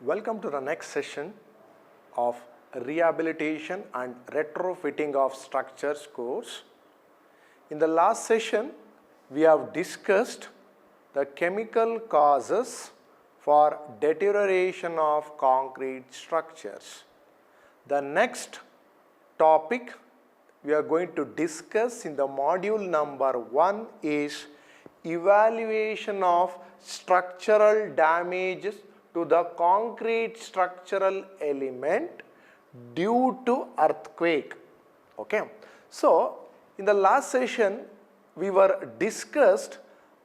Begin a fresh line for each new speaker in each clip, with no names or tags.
Welcome to the next session of Rehabilitation and Retrofitting of Structures course. In the last session, we have discussed the chemical causes for deterioration of concrete structures. The next topic we are going to discuss in the module number 1 is evaluation of structural damages to the concrete structural element due to earthquake. Okay. So, in the last session, we were discussed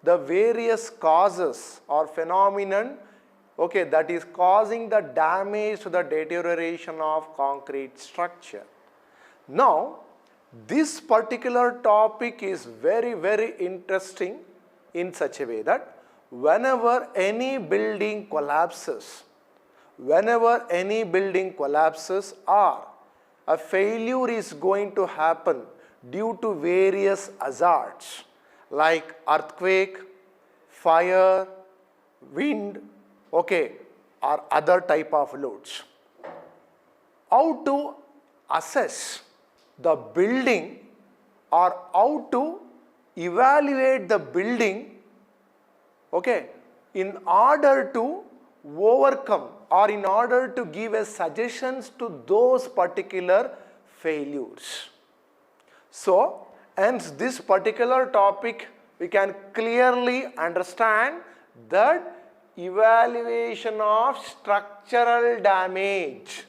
the various causes or phenomenon, okay, that is causing the damage to the deterioration of concrete structure. Now, this particular topic is very interesting in such a way that whenever any building collapses or a failure is going to happen due to various hazards like earthquake, fire, wind, okay, or other type of loads. How to assess the building or how to evaluate the building, okay, in order to overcome or in order to give a suggestions to those particular failures. So, hence this particular topic we can clearly understand that evaluation of structural damage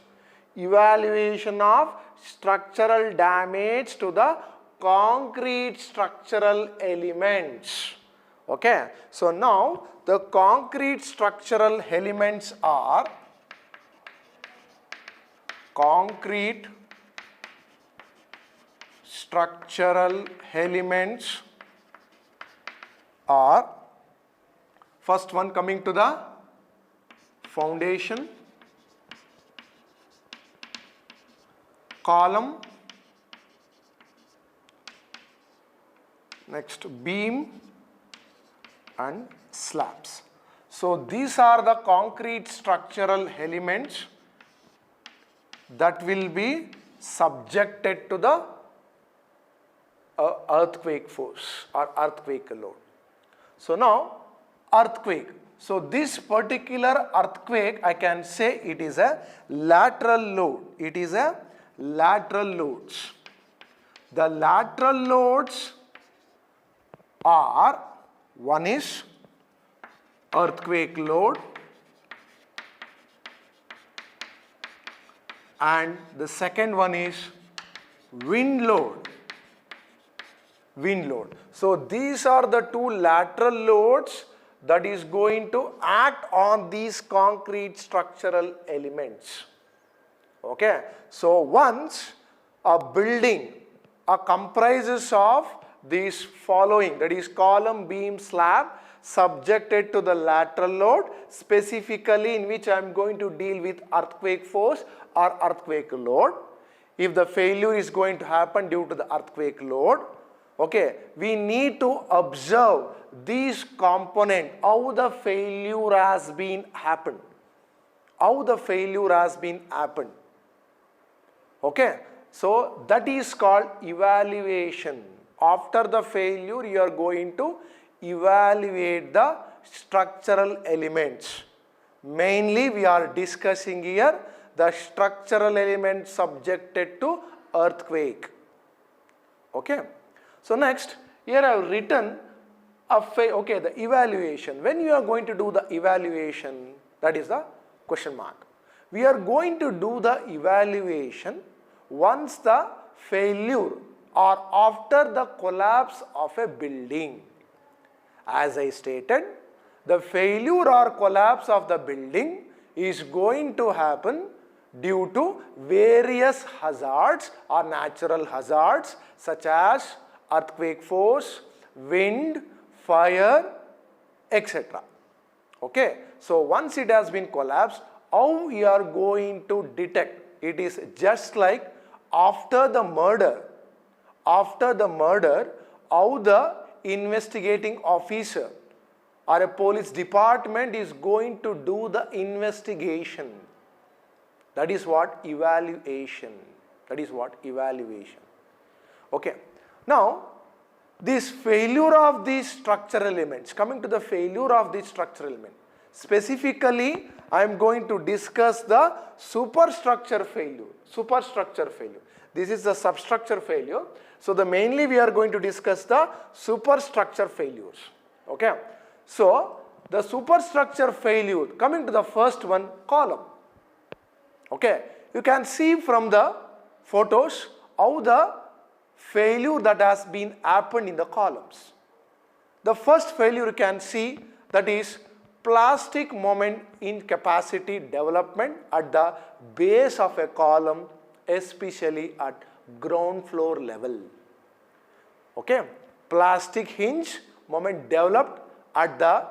to the concrete structural elements. Okay. So, now the concrete structural elements are first one coming to the foundation, column, next beam and slabs. So, these are the concrete structural elements that will be subjected to the earthquake force or earthquake load. So, now earthquake. So, this particular earthquake, I can say it is a lateral load. It is a lateral loads. The lateral loads are, one is earthquake load and the second one is wind load. So, these are the two lateral loads that is going to act on these concrete structural elements. Okay. So, once a building comprises of these following, that is column, beam, slab, subjected to the lateral load, specifically in which I am going to deal with earthquake force or earthquake load. If the failure is going to happen due to the earthquake load, okay, we need to observe these components, how the failure has been happened. Okay, so that is called evaluation. After the failure, you are going to evaluate the structural elements. Mainly, we are discussing here the structural elements subjected to earthquake. Okay. So, next, here I have written the evaluation. When you are going to do the evaluation, that is the question mark. We are going to do the evaluation once the failure or after the collapse of a building. As I stated, the failure or collapse of the building is going to happen due to various hazards or natural hazards such as earthquake force, wind, fire, etc. Okay. So, once it has been collapsed, how we are going to detect? It is just like after the murder, how the investigating officer or a police department is going to do the investigation. That is what evaluation. That is what evaluation. Okay. Now, this failure of these structural elements, coming to the failure of this structural element, specifically I am going to discuss the superstructure failure. Superstructure failure. This is the substructure failure. So, mainly we are going to discuss the superstructure failures. Okay. So, the superstructure failure, coming to the first one, column. Okay. You can see from the photos how the failure that has been happened in the columns. The first failure you can see, that is plastic moment incapacity development at the base of a column, especially at ground floor level. Okay, plastic hinge moment developed at the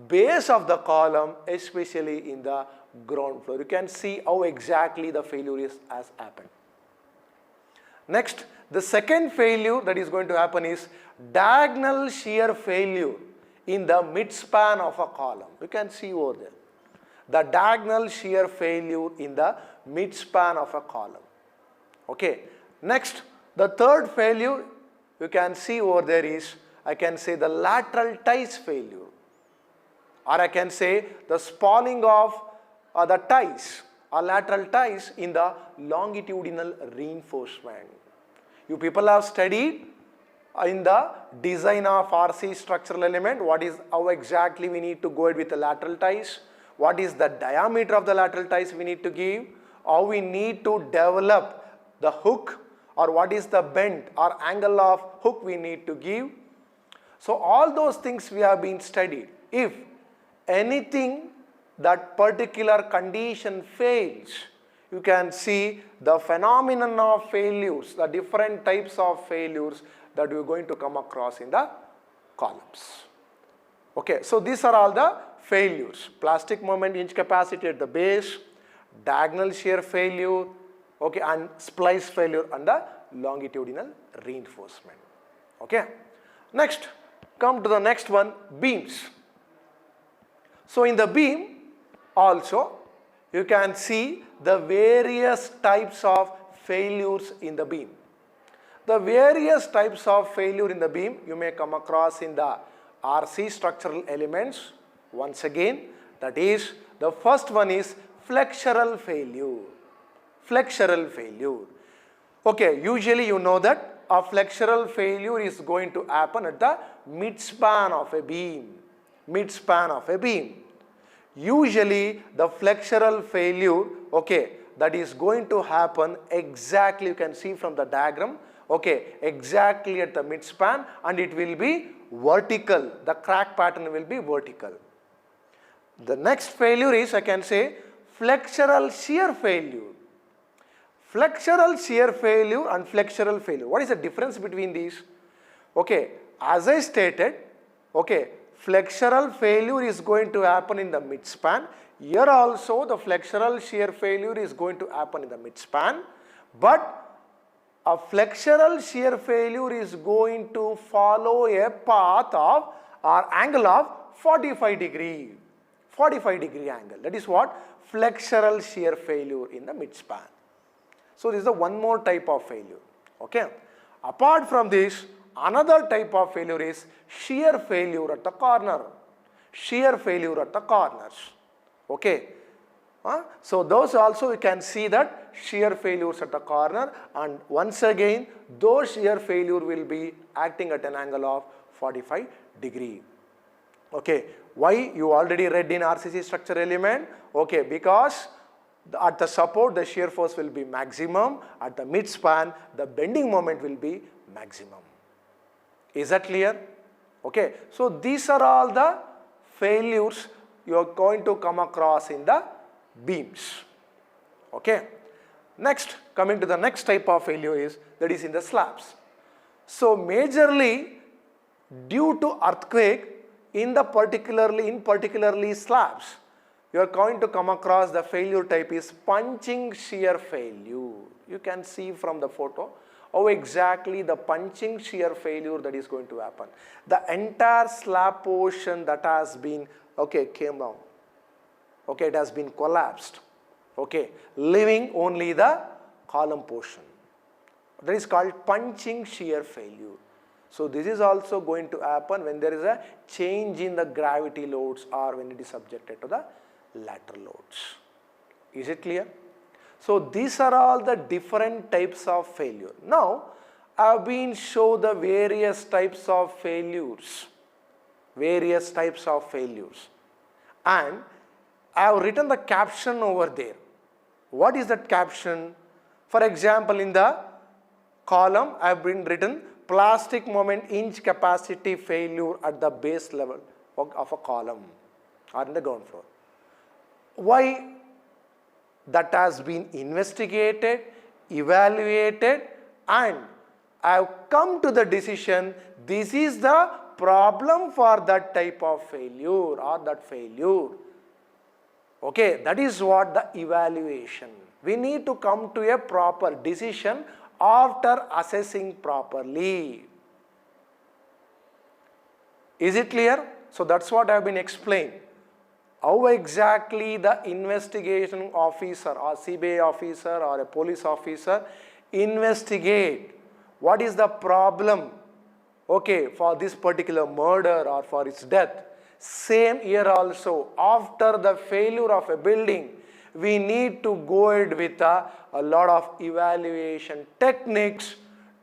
base of the column, especially in the ground floor. You can see how exactly the failure has happened. Next, the second failure that is going to happen is diagonal shear failure in the midspan of a column. You can see over there. The diagonal shear failure in the midspan of a column. Okay. Next, the third failure you can see over there is, I can say, the lateral ties failure, or I can say the spalling of the ties or lateral ties in the longitudinal reinforcement. You people have studied in the design of RC structural element, how exactly we need to go with the lateral ties, what is the diameter of the lateral ties we need to give, how we need to develop the hook, or what is the bend or angle of hook we need to give. So all those things we have been studied. If anything, that particular condition fails, you can see the phenomenon of failures, the different types of failures that we are going to come across in the columns. Okay, so these are all the failures. Plastic moment incapacity at the base, diagonal shear failure, okay, and splice failure and the longitudinal reinforcement. Okay. Next, come to the next one, beams. So in the beam also you can see the various types of failures in the beam. The various types of failure in the beam you may come across in the RC structural elements. Once again, that is, the first one is flexural failure. Flexural failure. Okay, usually you know that a flexural failure is going to happen at the midspan of a beam. Midspan of a beam. Usually the flexural failure, okay, that is going to happen exactly, you can see from the diagram, okay, exactly at the midspan, and it will be vertical. The crack pattern will be vertical. The next failure is, I can say, flexural shear failure. Flexural shear failure and flexural failure. What is the difference between these? Okay, as I stated, okay, flexural failure is going to happen in the midspan. Here also the flexural shear failure is going to happen in the midspan, but a flexural shear failure is going to follow a path of or angle of 45 degree. 45 degree angle. That is what? Flexural shear failure in the midspan. So this is the one more type of failure. Okay. Apart from this, another type of failure is shear failure at the corner. Shear failure at the corners. Okay. So those also you can see that shear failures at the corner, and once again those shear failure will be acting at an angle of 45 degree. Okay. Why? You already read in RCC structure element. Okay. Because at the support the shear force will be maximum, at the midspan the bending moment will be maximum. Is that clear? Okay. So these are all the failures you are going to come across in the beams. Okay. Next, coming to the next type of failure is, that is in the slabs. So majorly due to earthquake in particularly slabs, you are going to come across the failure type is punching shear failure. You can see from the photo how exactly the punching shear failure that is going to happen. The entire slab portion that has been, okay, came down. Okay, it has been collapsed. Okay, leaving only the column portion. That is called punching shear failure. So this is also going to happen when there is a change in the gravity loads or when it is subjected to the lateral loads. Is it clear? So these are all the different types of failure. Now I have been shown the various types of failures. Various types of failures. And I have written the caption over there. What is that caption? For example, in the column I have been written plastic moment inch capacity failure at the base level of a column or in the ground floor. Why? That has been investigated, evaluated, and I have come to the decision this is the problem for that type of failure or that failure. Okay, that is what the evaluation. We need to come to a proper decision after assessing properly. Is it clear? So that's what I have been explained. How exactly the investigation officer or CBI officer or a police officer investigate what is the problem, okay, for this particular murder or for its death. Same here also, after the failure of a building, we need to go ahead with a lot of evaluation techniques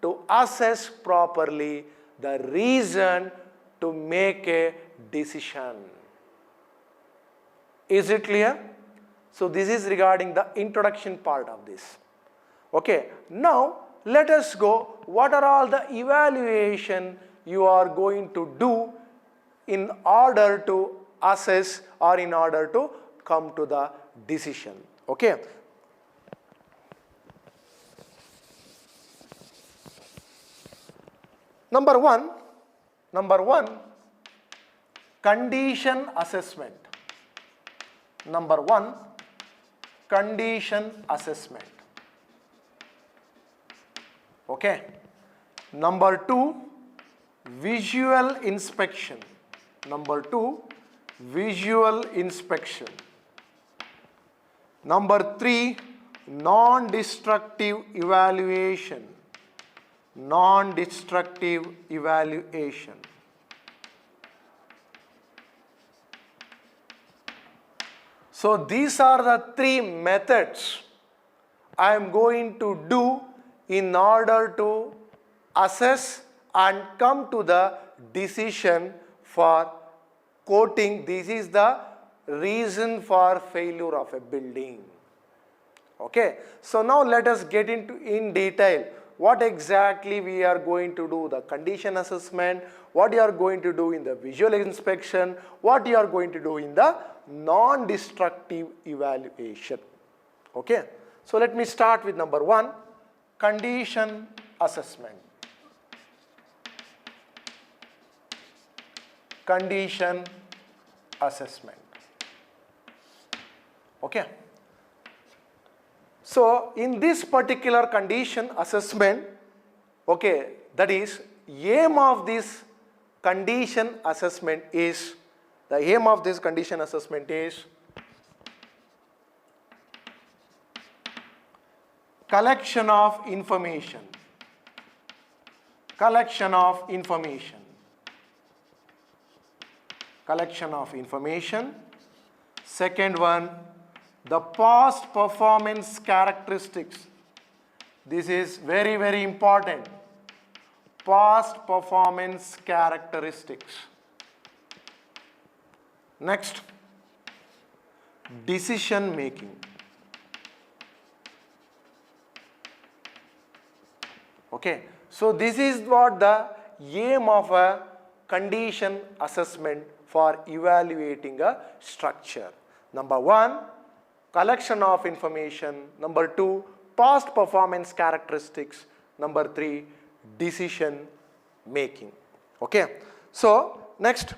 to assess properly the reason to make a decision. Is it clear? So this is regarding the introduction part of this. Okay, now let us go. What are all the evaluation you are going to do in order to assess or in order to come to the decision? Okay. Number one, condition assessment. Number one, condition assessment. Okay. Number two, visual inspection. Number two, visual inspection. Number three, non-destructive evaluation. Non-destructive evaluation. So these are the three methods I am going to do in order to assess and come to the decision for quoting this is the reason for failure of a building. Okay, so now let us get into in detail what exactly we are going to do, the condition assessment, what you are going to do in the visual inspection, what you are going to do in the non-destructive evaluation. Okay, so let me start with number one, condition assessment. Condition assessment. Okay. So in this particular condition assessment, okay, that is aim of this condition assessment is, the aim of this condition assessment is collection of information. Collection of information. Collection of information. Second one, the past performance characteristics. This is very, very important. Past performance characteristics. Next, decision making. Okay, so this is what the aim of a condition assessment for evaluating a structure. Number one, collection of information. Number two, past performance characteristics. Number three, decision making. Okay, so next,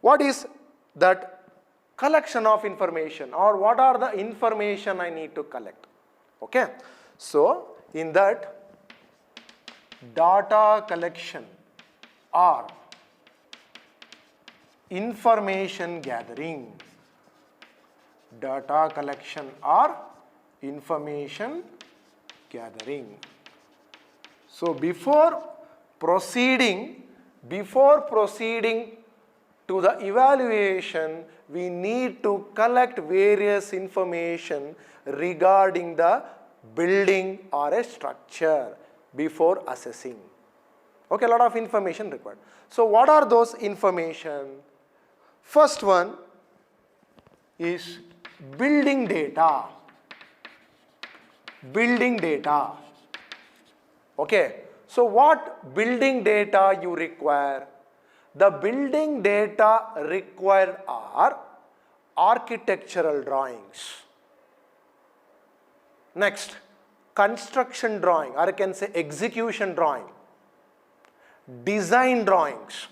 what is that collection of information, or what are the information I need to collect? Okay, so in that data collection or information gathering. Data collection or information gathering. So before proceeding to the evaluation, we need to collect various information regarding the building or a structure before assessing. Okay, a lot of information required. So what are those information? First one is building data. Building data. Okay, so what building data you require? The building data required are architectural drawings. Next, construction drawing, or I can say execution drawing. Design drawings.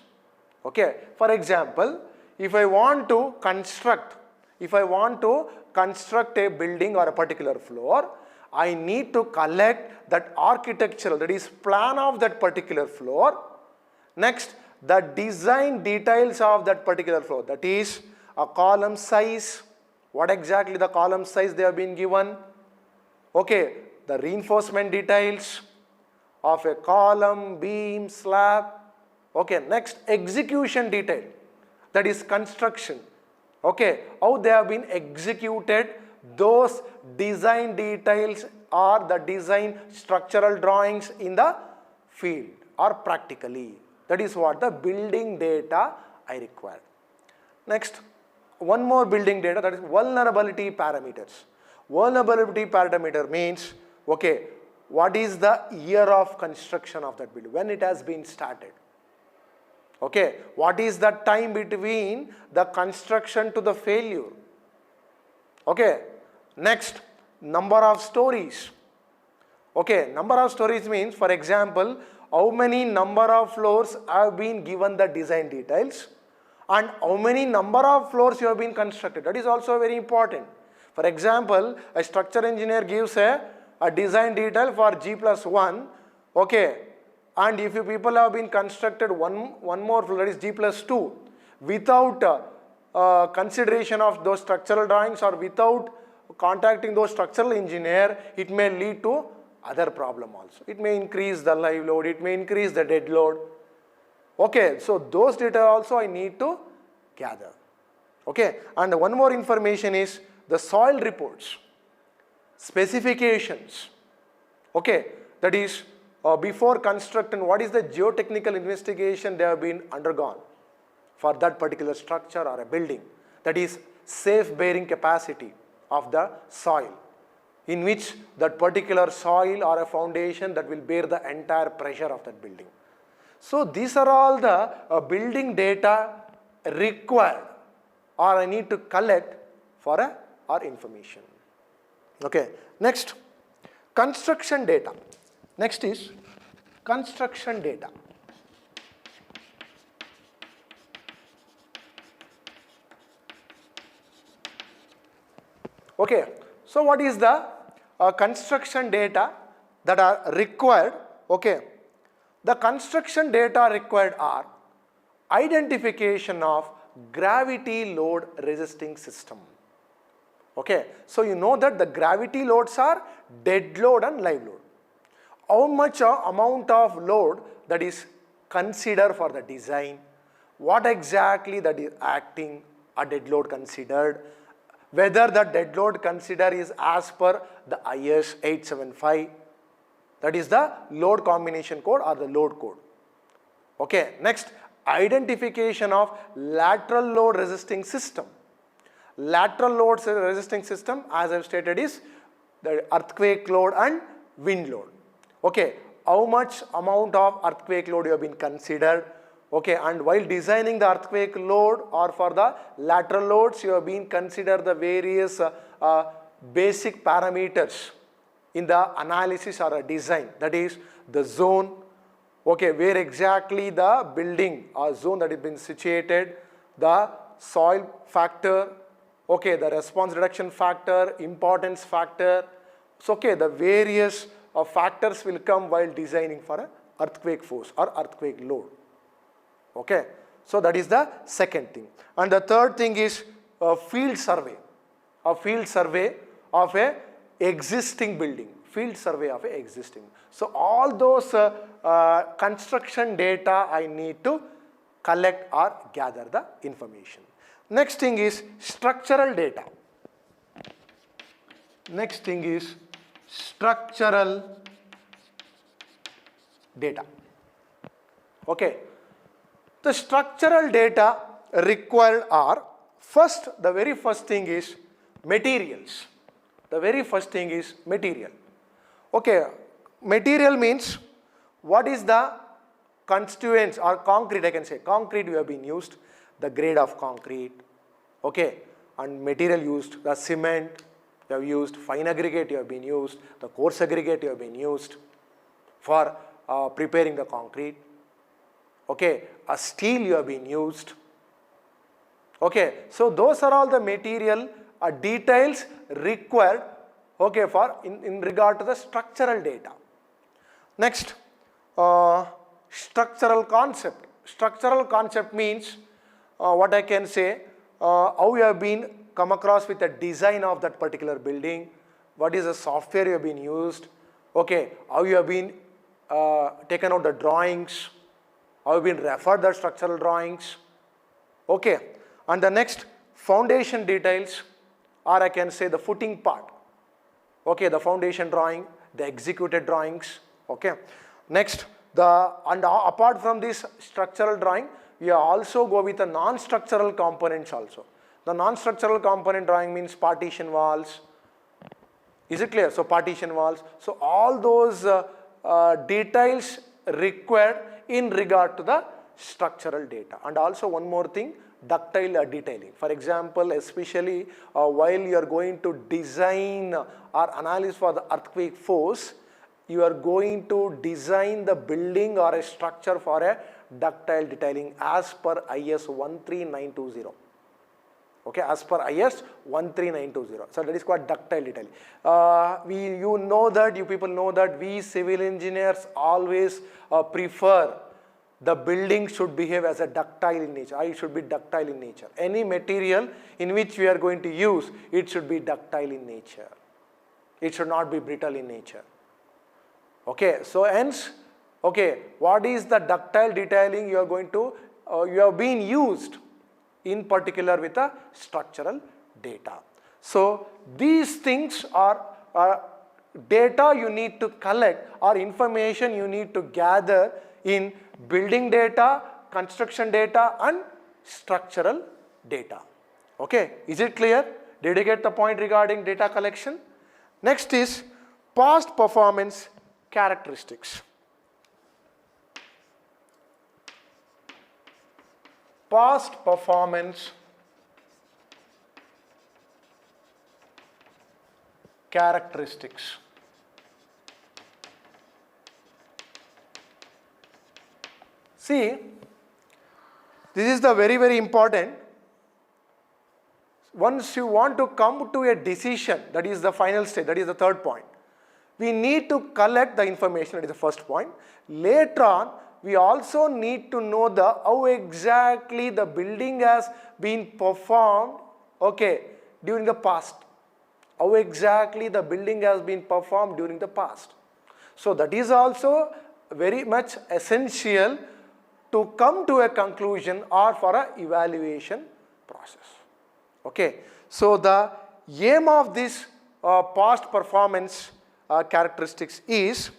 Okay, for example, if I want to construct a building or a particular floor, I need to collect that architectural, that is plan of that particular floor. Next, the design details of that particular floor, that is a column size, what exactly the column size they have been given. Okay, the reinforcement details of a column, beam, slab. Okay, next execution detail, that is construction. Okay, how they have been executed, those design details or the design structural drawings in the field or practically. That is what the building data I require. Next, one more building data, that is vulnerability parameters. Vulnerability parameter means, okay, what is the year of construction of that building, when it has been started. Okay, what is the time between the construction to the failure. Okay, next, number of stories. Okay, number of stories means, for example, how many number of floors have been given the design details and how many number of floors you have been constructed. That is also very important. For example, a structure engineer gives a design detail for G+1, okay, and if you people have been constructed one more floor, that is G+2, without consideration of those structural drawings or without contacting those structural engineer, it may lead to other problem also. It may increase the live load, it may increase the dead load. Okay, so those data also I need to gather. Okay, and one more information is the soil reports, specifications. Okay, that is before construction, what is the geotechnical investigation they have been undergone for that particular structure or a building. That is safe bearing capacity of the soil, in which that particular soil or a foundation that will bear the entire pressure of that building. So these are all the building data required or I need to collect for our information. Okay, next, construction data. Next is construction data. Okay, so what is the construction data that are required? Okay, the construction data required are identification of gravity load resisting system. Okay, so you know that the gravity loads are dead load and live load. How much amount of load that is considered for the design, what exactly that is acting, a dead load considered, whether the dead load considered is as per the IS 875, that is the load combination code or the load code. Okay, next, identification of lateral load resisting system. Lateral load resisting system, as I have stated, is the earthquake load and wind load. Okay, how much amount of earthquake load you have been considered. Okay, and while designing the earthquake load or for the lateral loads, you have been considered the various basic parameters in the analysis or a design. That is the zone, okay, where exactly the building or zone that has been situated, the soil factor, okay, the response reduction factor, importance factor. So, okay, the various factors will come while designing for a earthquake force or earthquake load. Okay, so that is the second thing. And the third thing is a field survey of a existing building, So all those construction data I need to collect or gather the information. Next thing is structural data. Okay, the structural data required are, the very first thing is materials. Okay, material means what is the constituents or concrete, I can say. Concrete you have been used, the grade of concrete, okay, and material used, the cement you have used, fine aggregate you have been used, the coarse aggregate you have been used for preparing the concrete, okay, a steel you have been used, okay. So those are all the material details required, okay, for in regard to the structural data. Next, structural concept. Structural concept means what I can say, how you have been come across with the design of that particular building, what is the software you have been used, okay, how you have been taken out the drawings, how you have been referred the structural drawings, okay. And the next, foundation details, or I can say the footing part, okay, the foundation drawing, the executed drawings, okay. Next, apart from this structural drawing, we also go with the non-structural components also. The non-structural component drawing means partition walls. Is it clear? So partition walls. So all those details required in regard to the structural data. And also one more thing, ductile detailing. For example, especially while you are going to design or analyze for the earthquake force, you are going to design the building or a structure for a ductile detailing as per IS 13920. Okay, as per IS 13920. So that is called ductile detailing. You people know that we civil engineers always prefer the building should behave as a ductile in nature. It should be ductile in nature. Any material in which we are going to use, it should be ductile in nature. It should not be brittle in nature. Okay, so hence, okay, what is the ductile detailing you are going to, you have been used in particular with the structural data. So these things are data you need to collect or information you need to gather in building data, construction data and structural data. Okay, is it clear? Did you get the point regarding data collection? Next is past performance characteristics. Past performance characteristics. See, this is the very important. Once you want to come to a decision, that is the final stage, that is the third point. We need to collect the information, that is the first point. Later on, we also need to know how exactly the building has been performed, okay, during the past. How exactly the building has been performed during the past. So that is also very much essential to come to a conclusion or for an evaluation process. Okay, so the aim of this past performance characteristics is,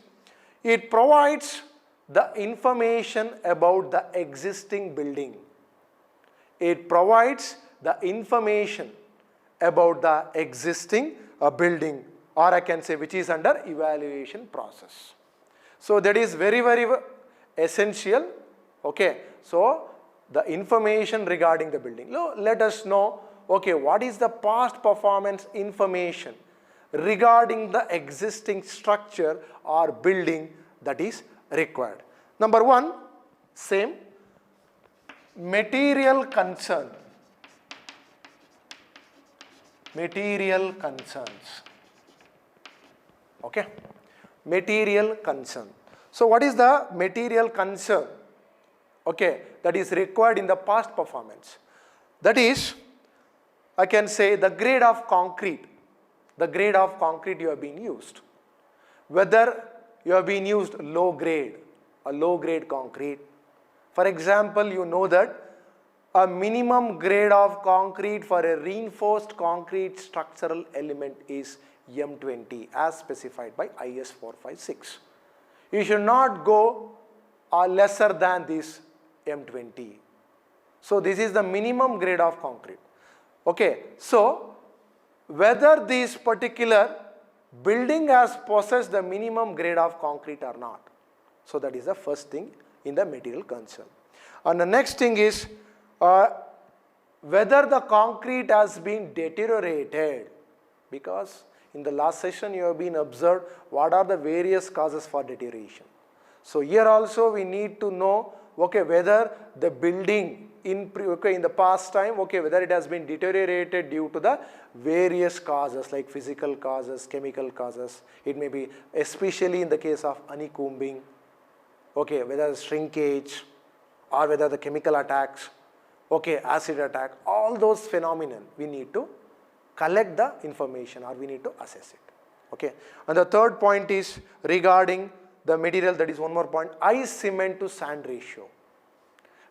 it provides the information about the existing building. It provides the information about the existing building, or I can say which is under evaluation process. So that is very essential. Okay, so the information regarding the building. Now let us know, okay, what is the past performance information regarding the existing structure or building that is required. Number one, same, material concern. Material concerns. Okay, material concern. So what is the material concern, okay, that is required in the past performance? That is, I can say the grade of concrete you have been used. Whether you have been used low grade concrete. For example, you know that a minimum grade of concrete for a reinforced concrete structural element is M20 as specified by IS 456. You should not go lesser than this M20. So this is the minimum grade of concrete. Okay, so whether this particular building has possessed the minimum grade of concrete or not. So that is the first thing in the material concern. And the next thing is whether the concrete has been deteriorated, because in the last session you have been observed what are the various causes for deterioration. So here also we need to know, okay, whether the building in the past time, okay, whether it has been deteriorated due to the various causes like physical causes, chemical causes. It may be especially in the case of honeycombing, okay, whether shrinkage or whether the chemical attacks, okay, acid attack, all those phenomena we need to collect the information or we need to assess it. Okay. And the third point is regarding the material, that is one more point, ice cement to sand ratio.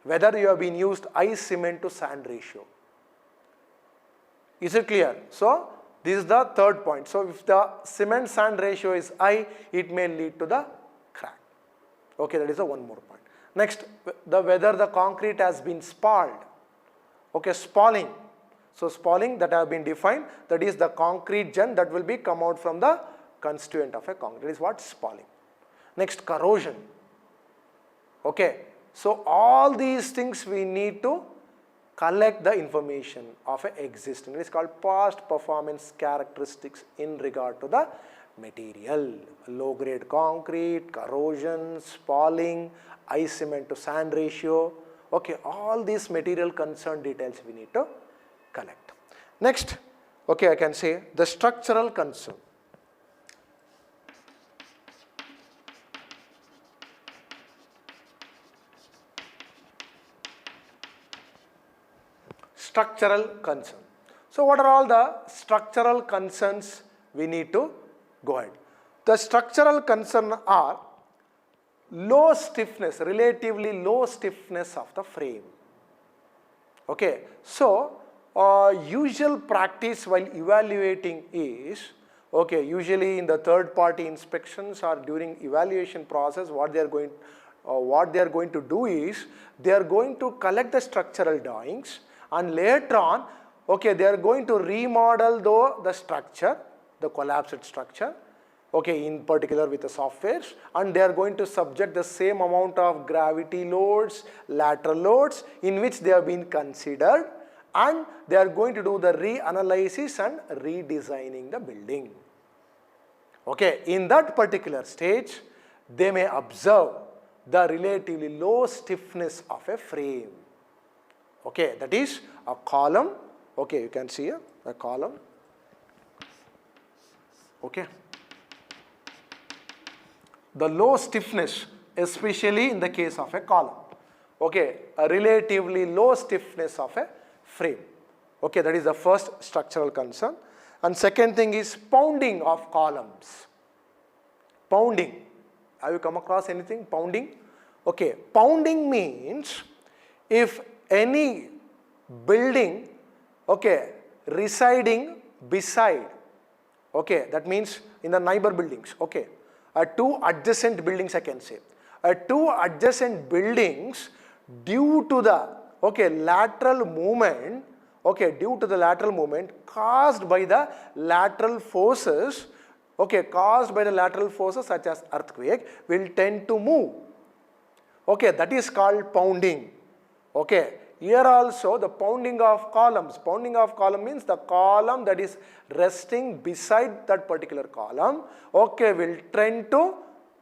Whether you have been used ice cement to sand ratio. Is it clear? So this is the third point. So if the cement sand ratio is high, it may lead to the crack. Okay, that is the one more point. Next, whether the concrete has been spalled. Okay, spalling. So spalling that have been defined, that is the concrete gem that will be come out from the constituent of a concrete. That is what spalling. Next, corrosion. Okay, so all these things we need to collect the information of a existing. It is called past performance characteristics in regard to the material. Low grade concrete, corrosion, spalling, ice cement to sand ratio. Okay, all these material concern details we need to collect. Next, okay, I can say the structural concern. Structural concern. So what are all the structural concerns we need to go ahead? The structural concern are low stiffness, relatively low stiffness of the frame. Okay, so usual practice while evaluating is, okay, usually in the third party inspections or during evaluation process, what they are going to do is they are going to collect the structural drawings, and later on, okay, they are going to remodel the structure, the collapsed structure, okay, in particular with the softwares, and they are going to subject the same amount of gravity loads, lateral loads in which they have been considered, and they are going to do the reanalysis and redesigning the building. Okay, in that particular stage, they may observe the relatively low stiffness of a frame. Okay, that is a column. Okay, you can see here a column. Okay, the low stiffness, especially in the case of a column. Okay, a relatively low stiffness of a frame. Okay, that is the first structural concern. And second thing is pounding of columns. Pounding. Have you come across anything? Pounding? Okay, pounding means if any building, okay, residing beside, okay, that means in the neighbor buildings, okay, two adjacent buildings I can say, two adjacent buildings due to the, okay, lateral movement, okay, due to the lateral movement caused by the lateral forces, okay, caused by the lateral forces such as earthquake will tend to move. Okay, that is called pounding. Okay, here also the pounding of columns. Pounding of column means the column that is resting beside that particular column, okay, will tend to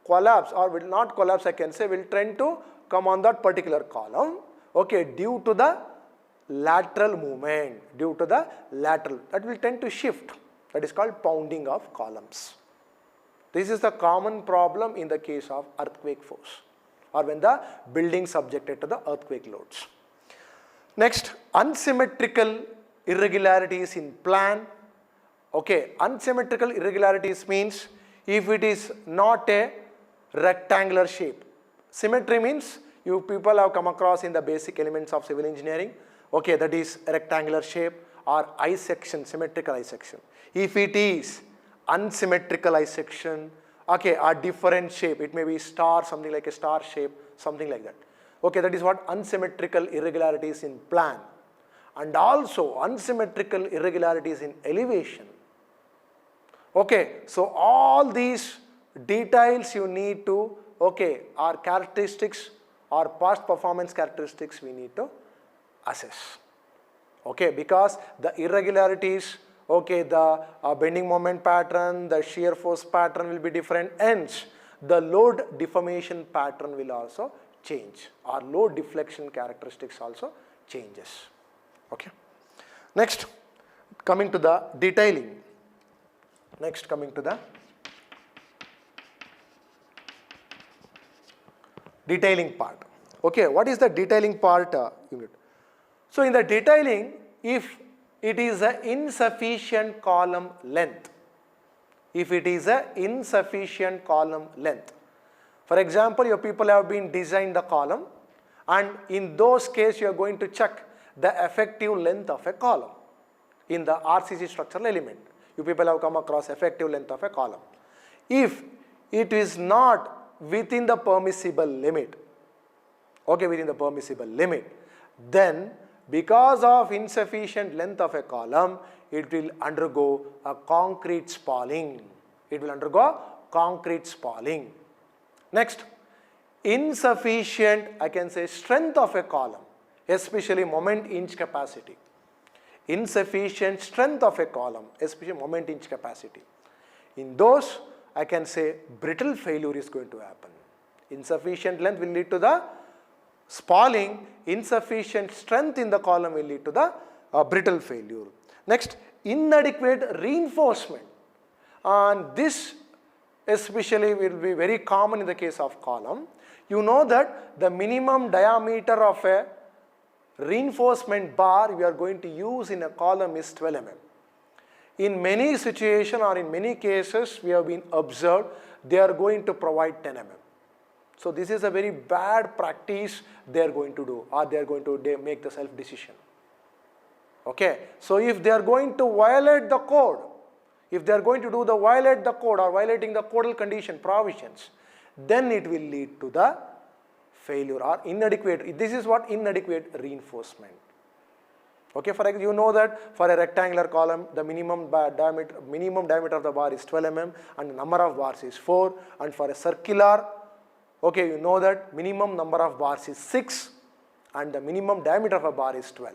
collapse, or will not collapse I can say, will tend to come on that particular column, okay, due to the lateral movement, due to the lateral, that will tend to shift. That is called pounding of columns. This is the common problem in the case of earthquake force or when the building subjected to the earthquake loads. Next, unsymmetrical irregularities in plan. Okay, unsymmetrical irregularities means if it is not a rectangular shape. Symmetry means you people have come across in the basic elements of civil engineering. Okay, that is a rectangular shape or I section, symmetrical I section. If it is unsymmetrical I section, okay, a different shape, it may be star, something like a star shape, something like that. Okay, that is what unsymmetrical irregularities in plan, and also unsymmetrical irregularities in elevation. Okay, so all these details you need to, okay, are characteristics or past performance characteristics we need to assess. Okay, because the irregularities, okay, the bending moment pattern, the shear force pattern will be different, hence the load deformation pattern will also change, or load deflection characteristics also changes. Okay. Next, coming to the detailing. Next, coming to the detailing part. Okay, what is the detailing part unit? So in the detailing, if it is an insufficient column length, if it is an insufficient column length, for example, your people have been designed the column, and in those cases you are going to check the effective length of a column in the RCC structural element. You people have come across effective length of a column. If it is not within the permissible limit, okay, within the permissible limit, then because of insufficient length of a column, it will undergo a concrete spalling. It will undergo concrete spalling. Next, insufficient, I can say, strength of a column, especially moment inch capacity. Insufficient strength of a column, especially moment inch capacity. In those, I can say brittle failure is going to happen. Insufficient length will lead to the spalling, insufficient strength in the column will lead to the brittle failure. Next, inadequate reinforcement. And this especially will be very common in the case of column. You know that the minimum diameter of a reinforcement bar we are going to use in a column is 12 mm. In many situations or in many cases we have been observed they are going to provide 10 mm. So this is a very bad practice they are going to do, or they are going to make the self decision. Okay, so if they are going to violate the code, if they are going to do the violate the code or violating the codal condition provisions, then it will lead to the failure or inadequate. This is what inadequate reinforcement. Okay, for example, you know that for a rectangular column, the minimum diameter of the bar is 12 mm and the number of bars is 4. And for a circular, okay, you know that minimum number of bars is 6 and the minimum diameter of a bar is 12.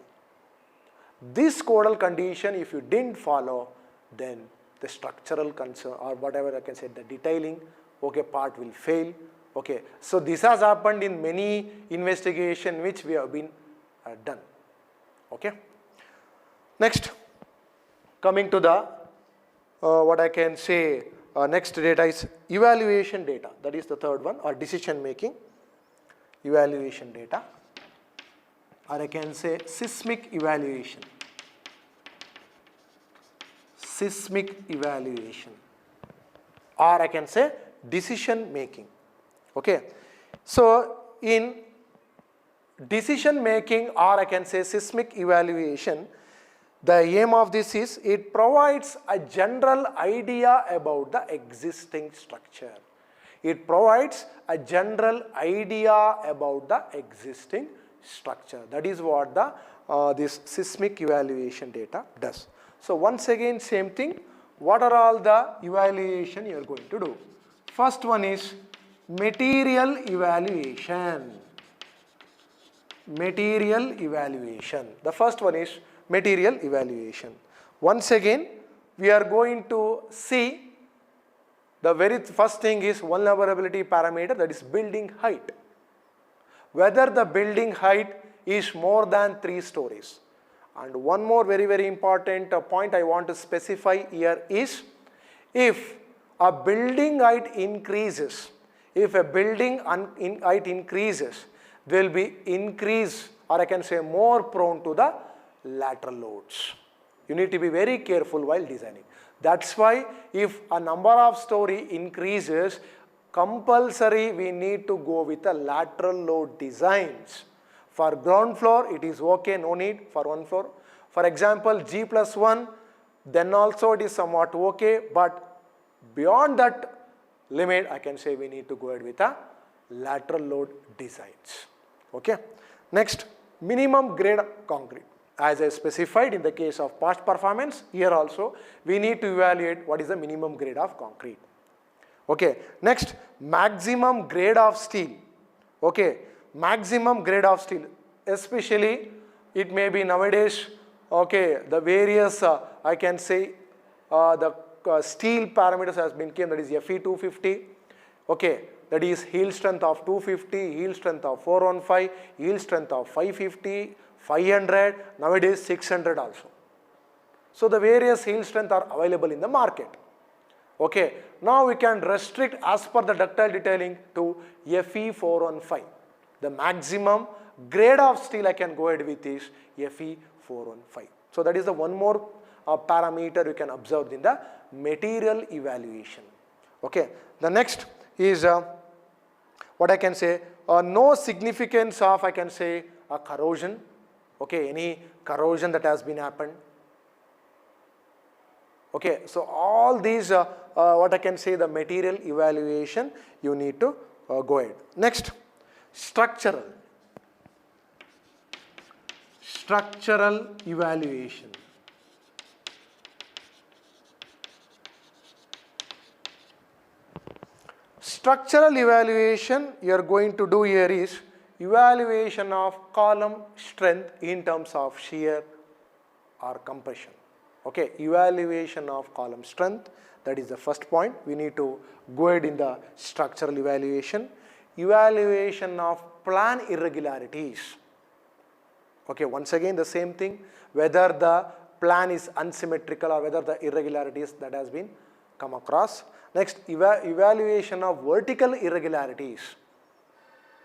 This codal condition, if you didn't follow, then the structural concern or whatever I can say, the detailing, okay, part will fail. Okay, so this has happened in many investigation which we have been done. Okay. Next, coming to the what I can say, next data is evaluation data. That is the third one, or decision making evaluation data, or I can say seismic evaluation. Seismic evaluation, or I can say decision making. Okay, so in decision making, or I can say seismic evaluation, the aim of this is it provides a general idea about the existing structure. It provides a general idea about the existing structure. That is what the this seismic evaluation data does. So once again, same thing. What are all the evaluation you are going to do? First one is material evaluation. Material evaluation. The first one is material evaluation. Once again, we are going to see the very first thing is vulnerability parameter, that is building height. Whether the building height is more than 3 stories. And one more very important point I want to specify here is, if a building height increases, if a building height increases, they will be increased, or I can say more prone to the lateral loads. You need to be very careful while designing. That's why if a number of story increases, compulsory we need to go with the lateral load designs. For ground floor it is okay, no need for one floor. For example, G+1, then also it is somewhat okay, but beyond that limit I can say we need to go ahead with a lateral load designs. Okay. Next, minimum grade concrete. As I specified in the case of past performance, here also we need to evaluate what is the minimum grade of concrete. Okay. Next, maximum grade of steel. Okay. Maximum grade of steel, especially it may be nowadays, okay, the various I can say the steel parameters has been given, that is Fe 250, okay, that is heel strength of 250, heel strength of 415, heel strength of 550, 500, nowadays 600 also. So the various heel strength are available in the market. Okay, now we can restrict as per the ductile detailing to Fe 415. The maximum grade of steel I can go ahead with is Fe 415. So that is the one more parameter you can observe in the material evaluation. Okay, the next is what I can say, no significance of I can say corrosion. Okay, any corrosion that has been happened. Okay, so all these what I can say the material evaluation you need to go ahead. Next, structural evaluation. Structural evaluation you are going to do here is evaluation of column strength in terms of shear or compression. Okay, evaluation of column strength, that is the first point. We need to go ahead in the structural evaluation. Evaluation of plan irregularities. Okay, once again the same thing, whether the plan is unsymmetrical or whether the irregularities that has been come across. Next, evaluation of vertical irregularities.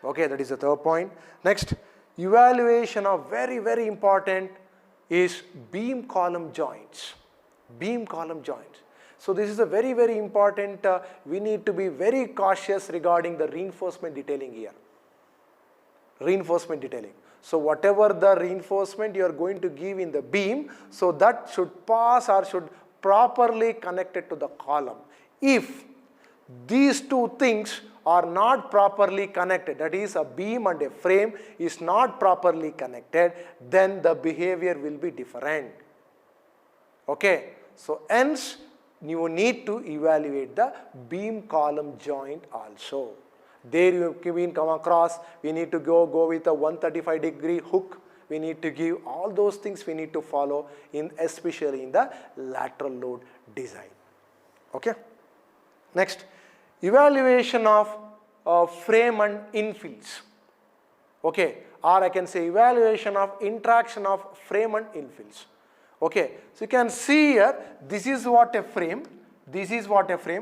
Okay, that is the third point. Next, evaluation of very important is beam column joints. Beam column joints. So this is a very important, we need to be very cautious regarding the reinforcement detailing here. Reinforcement detailing. So whatever the reinforcement you are going to give in the beam, so that should pass or should properly connect it to the column. If these two things are not properly connected, that is a beam and a frame is not properly connected, then the behavior will be different. Okay, so hence you need to evaluate the beam column joint also. There you can come across, we need to go with a 135-degree hook, we need to give all those things we need to follow in, especially in the lateral load design. Okay. Next, evaluation of frame and infills. Okay, or I can say evaluation of interaction of frame and infills. Okay, so you can see here, this is what a frame,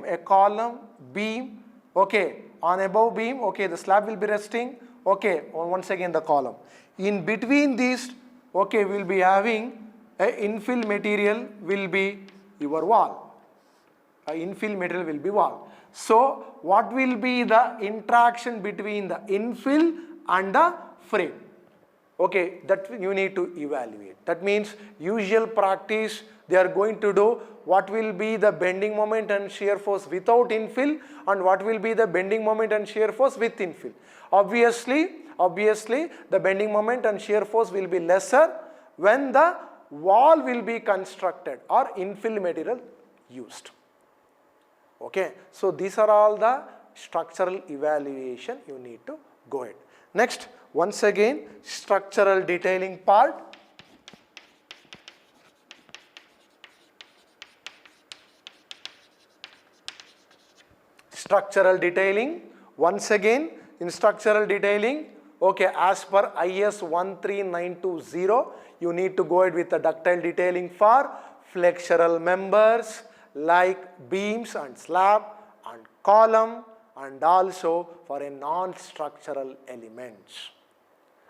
a column, beam, okay, on above beam, okay, the slab will be resting, okay, once again the column. In between these, okay, we will be having a infill material will be your wall. Infill material will be wall. So what will be the interaction between the infill and the frame? Okay, that you need to evaluate. That means usual practice they are going to do what will be the bending moment and shear force without infill and what will be the bending moment and shear force with infill. Obviously the bending moment and shear force will be lesser when the wall will be constructed or infill material used. Okay, so these are all the structural evaluation you need to go ahead. Next, once again, structural detailing part. Structural detailing, once again, in structural detailing, okay, as per IS 13920, you need to go ahead with the ductile detailing for flexural members, like beams and slab and column and also for a non-structural elements.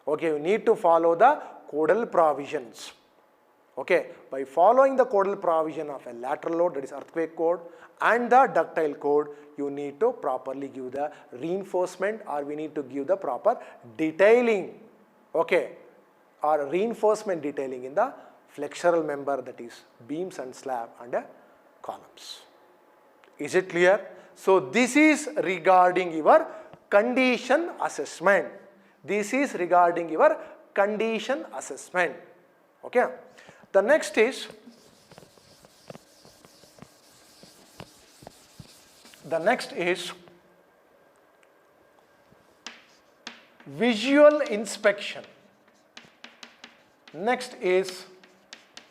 Okay, you need to follow the codal provisions. Okay, by following the codal provision of a lateral load, that is earthquake code, and the ductile code, you need to properly give the reinforcement, or we need to give the proper detailing, okay, or reinforcement detailing in the flexural member, that is beams and slab and columns. Is it clear? So this is regarding your condition assessment. This is regarding your condition assessment. Okay. The next is visual inspection. Next is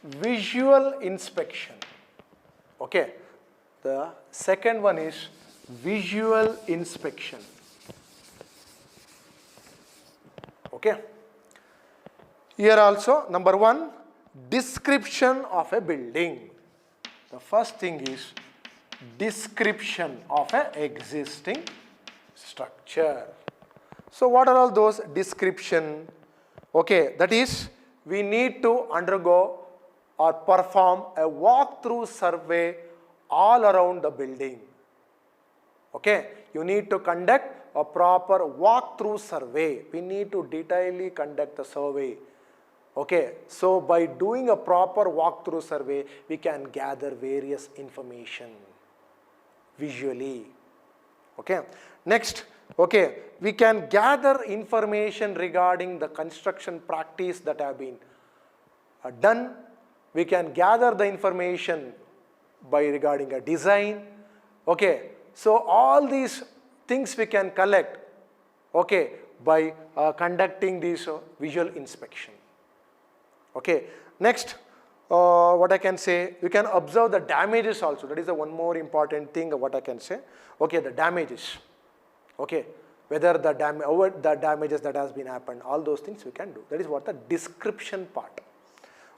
visual inspection. Okay. The second one is visual inspection. Okay. Here also, number one, description of a building. The first thing is description of an existing structure. So what are all those description? Okay, that is, we need to undergo or perform a walkthrough survey all around the building. Okay, you need to conduct a proper walkthrough survey. We need to detailedly conduct the survey. Okay, so by doing a proper walkthrough survey, we can gather various information visually. Okay, next, okay, we can gather information regarding the construction practice that have been done. We can gather the information by regarding a design. Okay, so all these things we can collect, okay, by conducting this visual inspection. Okay, next, what I can say, you can observe the damages also. That is the one more important thing what I can say. Okay, the damages. Okay, whether the damages that has been happened, all those things we can do. That is what the description part.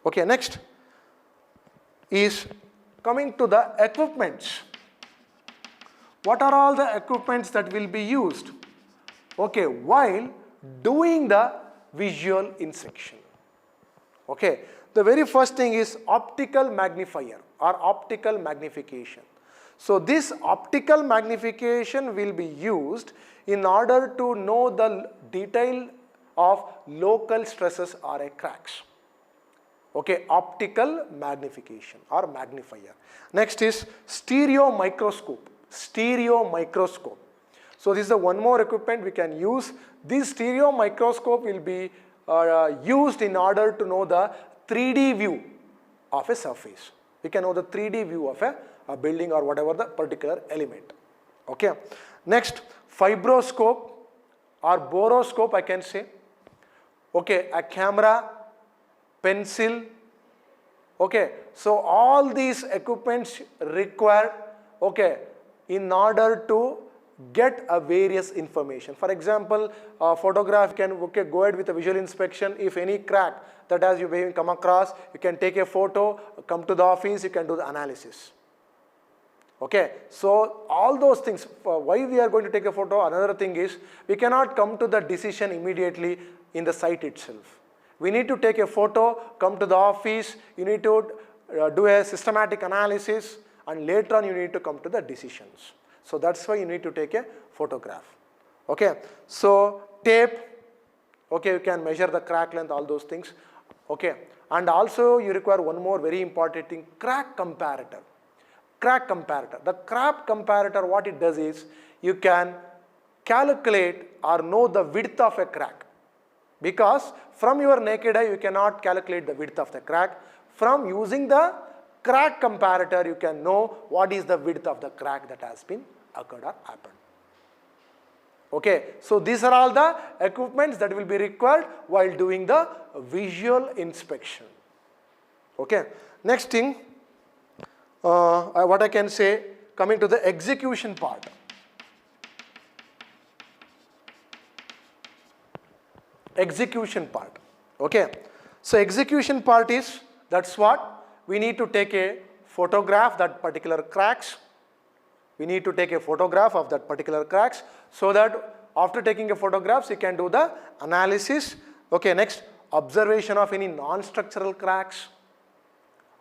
Okay, next is coming to the equipments. What are all the equipments that will be used? Okay, while doing the visual inspection. Okay, the very first thing is optical magnifier or optical magnification. So this optical magnification will be used in order to know the detail of local stresses or cracks. Okay, optical magnification or magnifier. Next is stereo microscope. Stereo microscope. So this is the one more equipment we can use. This stereo microscope will be used in order to know the 3D view of a surface. We can know the 3D view of a building or whatever the particular element. Okay. Next, fibroscope or boroscope I can say. Okay, a camera, pencil. Okay, so all these equipments required, okay, in order to get a various information. For example, photograph can go ahead with a visual inspection. If any crack that has you may come across, you can take a photo, come to the office, you can do the analysis. Okay, so all those things, why we are going to take a photo, another thing is we cannot come to the decision immediately in the site itself. We need to take a photo, come to the office, you need to do a systematic analysis, and later on you need to come to the decisions. So that's why you need to take a photograph. Okay, so tape, okay, you can measure the crack length, all those things. Okay, and also you require one more very important thing, crack comparator. Crack comparator. The crack comparator, what it does is you can calculate or know the width of a crack, because from your naked eye you cannot calculate the width of the crack. From using the crack comparator you can know what is the width of the crack that has been occurred or happened. Okay, so these are all the equipments that will be required while doing the visual inspection. Okay, next thing, what I can say, coming to the execution part. Execution part. Okay, so execution part is, that's what we need to take a photograph that particular cracks. We need to take a photograph of that particular cracks, so that after taking a photographs you can do the analysis. Okay, next, observation of any non-structural cracks.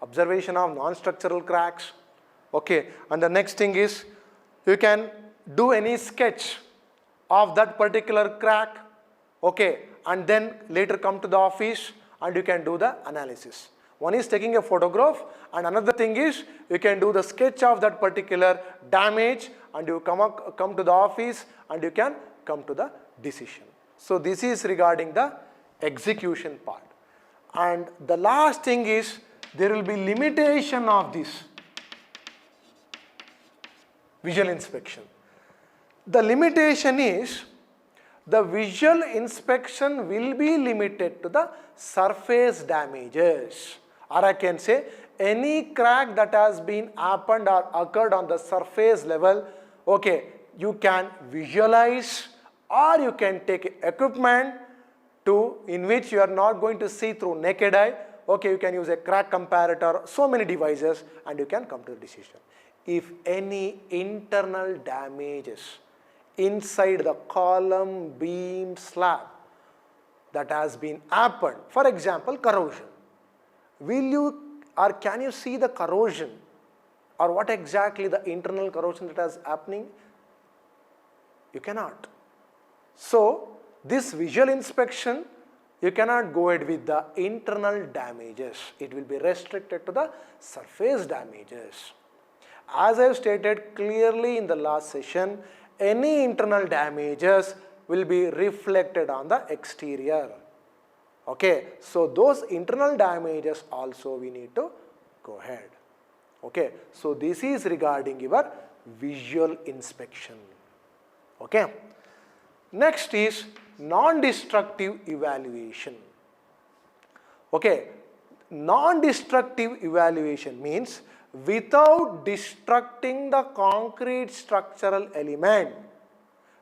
Observation of non-structural cracks. Okay, and the next thing is you can do any sketch of that particular crack. Okay, and then later come to the office and you can do the analysis. One is taking a photograph, and another thing is you can do the sketch of that particular damage, and you come to the office and you can come to the decision. So this is regarding the execution part. And the last thing is there will be limitation of this visual inspection. The limitation is the visual inspection will be limited to the surface damages, or I can say any crack that has been happened or occurred on the surface level. Okay, you can visualize, or you can take equipment in which you are not going to see through naked eye. Okay, you can use a crack comparator, so many devices, and you can come to the decision. If any internal damages inside the column, beam, slab that has been happened, for example corrosion, will you or can you see the corrosion, or what exactly the internal corrosion that is happening? You cannot. So this visual inspection, you cannot go ahead with the internal damages. It will be restricted to the surface damages. As I have stated clearly in the last session, any internal damages will be reflected on the exterior. Okay, so those internal damages also we need to go ahead. Okay, so this is regarding your visual inspection. Okay, next is non-destructive evaluation. Okay, non-destructive evaluation means without destructing the concrete structural element,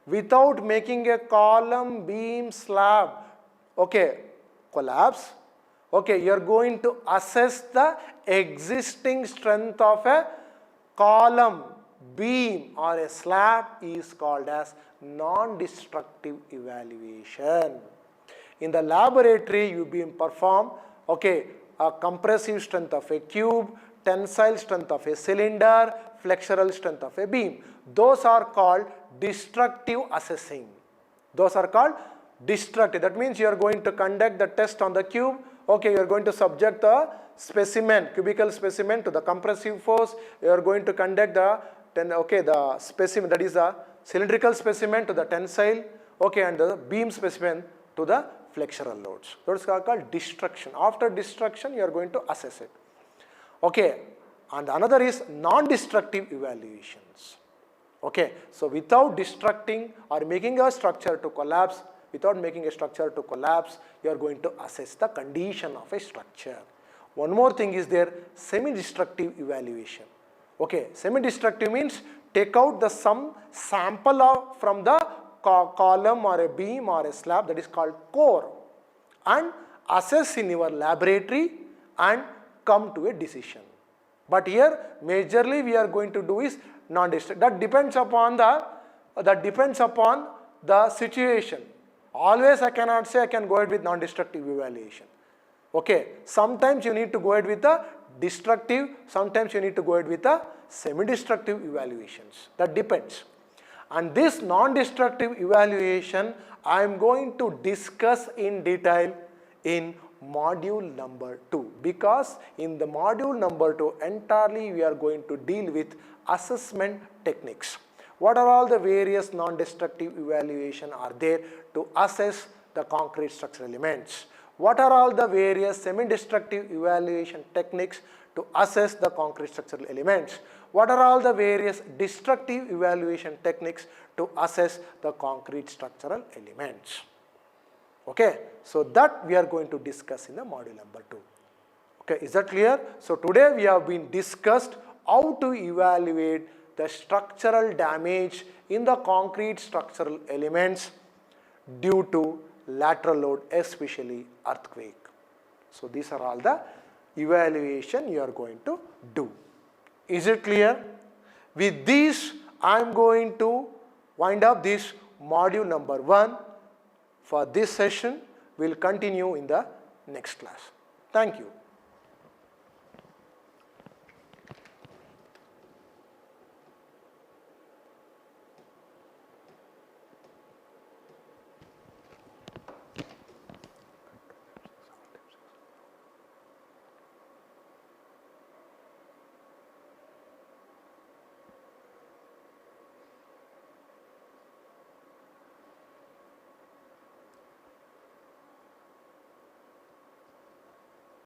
without making a column, beam, slab, okay, collapse, okay, you are going to assess the existing strength of a column, beam or a slab is called as non-destructive evaluation. In the laboratory you being perform, okay, a compressive strength of a cube, tensile strength of a cylinder, flexural strength of a beam. Those are called destructive assessing. Those are called destructive. That means you are going to conduct the test on the cube. Okay, you are going to subject the specimen, cubical specimen to the compressive force. You are going to conduct the specimen, that is the cylindrical specimen, to the tensile, okay, and the beam specimen to the flexural loads. Those are called destruction. After destruction, you are going to assess it. Okay, and another is non-destructive evaluations. Okay, so without destructing or making a structure to collapse, without making a structure to collapse, you are going to assess the condition of a structure. One more thing is there, semi-destructive evaluation. Okay, semi-destructive means take out some sample from the column or a beam or a slab, that is called core, and assess in your laboratory and come to a decision. But here majorly we are going to do is non-destructive. That depends upon the situation. Always I cannot say I can go ahead with non-destructive evaluation. Okay, sometimes you need to go ahead with the destructive, sometimes you need to go ahead with the semi-destructive evaluations. That depends. And this non-destructive evaluation I am going to discuss in detail in module number 2, because in the module number 2 entirely we are going to deal with assessment techniques. What are all the various non-destructive evaluation are there to assess the concrete structural elements? What are all the various semi-destructive evaluation techniques to assess the concrete structural elements? What are all the various destructive evaluation techniques to assess the concrete structural elements? Okay, so that we are going to discuss in the module number 2. Okay, is that clear? So today we have been discussed how to evaluate the structural damage in the concrete structural elements due to lateral load, especially earthquake. So these are all the evaluation you are going to do. Is it clear? With this, I am going to wind up this module number 1 for this session. We will continue in the next class. Thank you.